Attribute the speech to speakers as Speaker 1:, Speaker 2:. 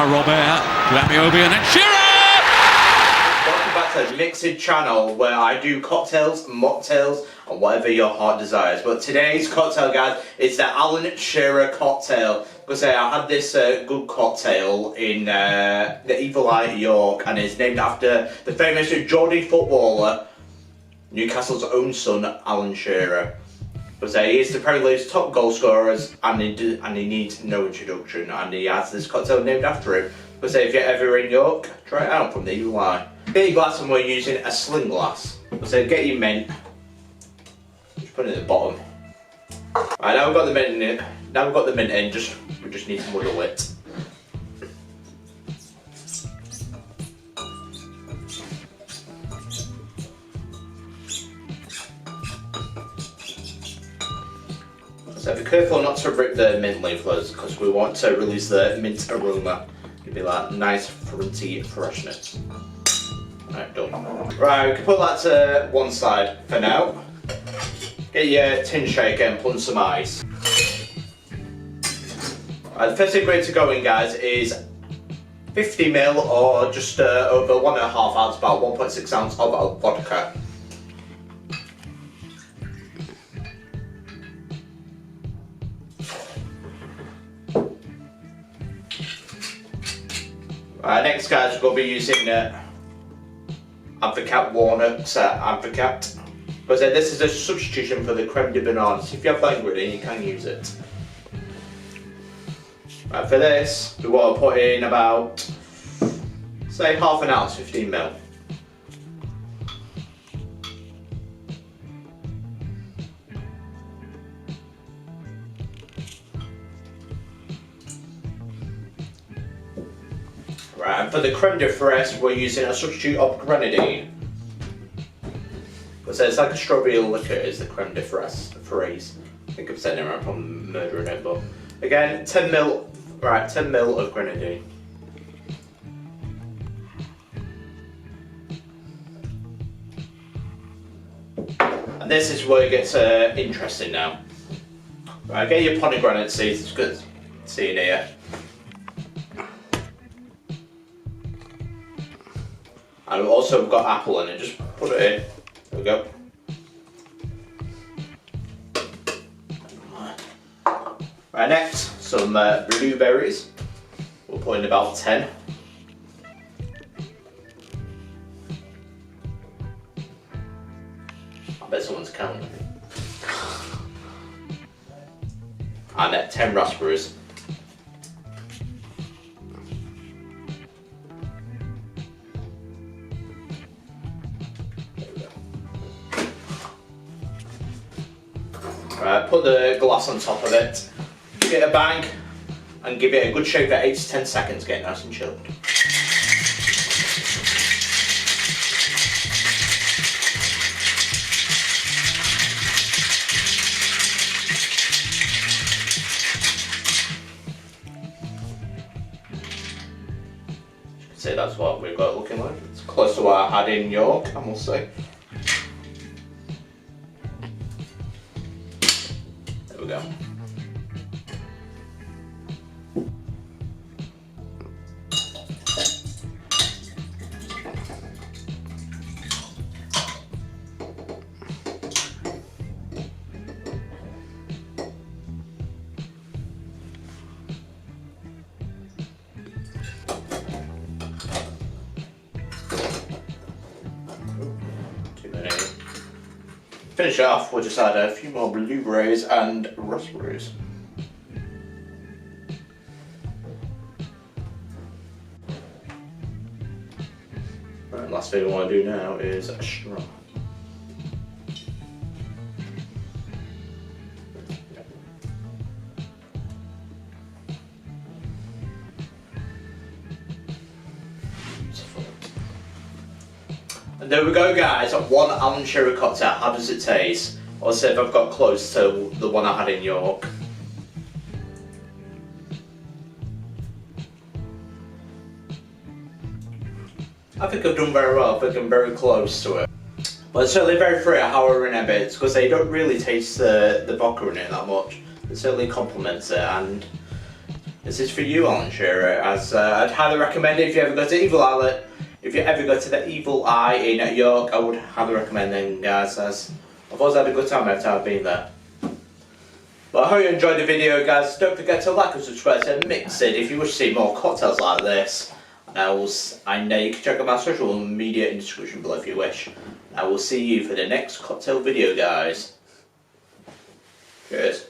Speaker 1: Robert, Lamiobi and then Shearer!
Speaker 2: Welcome back to the MixedSid channel where I do cocktails, mocktails and whatever your heart desires. But today's cocktail, guys, is the Alan Shearer cocktail. Because I had this good cocktail in the Evil Eye York, and it's named after the famous Geordie footballer, Newcastle's own son, Alan Shearer. But he is the Premier League's top goal scorers, and he needs no introduction, and he has this cocktail named after him. But if you're ever in York, try it out from the Evil Eye. Get your glass, and we're using a sling glass. So get your mint, just put it at the bottom. Right, now we've got the mint in it. Now we've got the mint in, we just need to muddle it. So be careful not to rip the mint leaflets because we want to release the mint aroma. Give it that nice fruity freshness. Right, done. Right, we can put that to one side for now. Get your tin shaker and put some ice. Right, the first ingredient to go in, guys, is 50ml or just over 1.5 ounce, about 1.6 ounce of vodka. Right, next, guys, we're going to be using Advocaat Warnicks Advocaat. But this is a substitution for the Creme de bananes. If you have that ingredient, you can use it. Right, for this, we want to put in about, say, half an ounce, 15ml. Right, and for the creme de fraise, we're using a substitute of Grenadine. So it's like a strawberry liquor is the creme de fraise. I think I'm saying it right, I'm murdering it, but again, 10ml, right, 10ml of Grenadine. And this is where it gets interesting now. Right, get your pomegranate seeds, it's good seeing here. And we've also got apple in it, just put it in. There we go. Right, next, some blueberries. We'll put in about 10. I bet someone's counting. And 10 raspberries. Right, put the glass on top of it, give it a bang, and give it a good shake for 8 to 10 seconds, get nice and chilled. You can see that's what we've got looking like. It's close to what I had in York, I must say. There we go. Finish it off, we'll just add a few more blueberries and raspberries. Right, last thing we want to do now is a straw. And there we go, guys, one Alan Shearer cocktail. How does it taste? I'll see if I've got close to the one I had in York. I think I've done very well, I think I'm very close to it. But it's certainly very free how I remember it, because they don't really taste the vodka in it that much. It certainly complements it, and this is for you, Alan Shearer. As I'd highly recommend it if you ever go to if you ever go to the Evil Eye in York. I would highly recommend them, guys. As I've always had a good time every time I've been there. But I hope you enjoyed the video, guys. Don't forget to like and subscribe to MixedSid if you wish to see more cocktails like this. I know you can check out my social media in the description below if you wish. I will see you for the next cocktail video, guys. Cheers.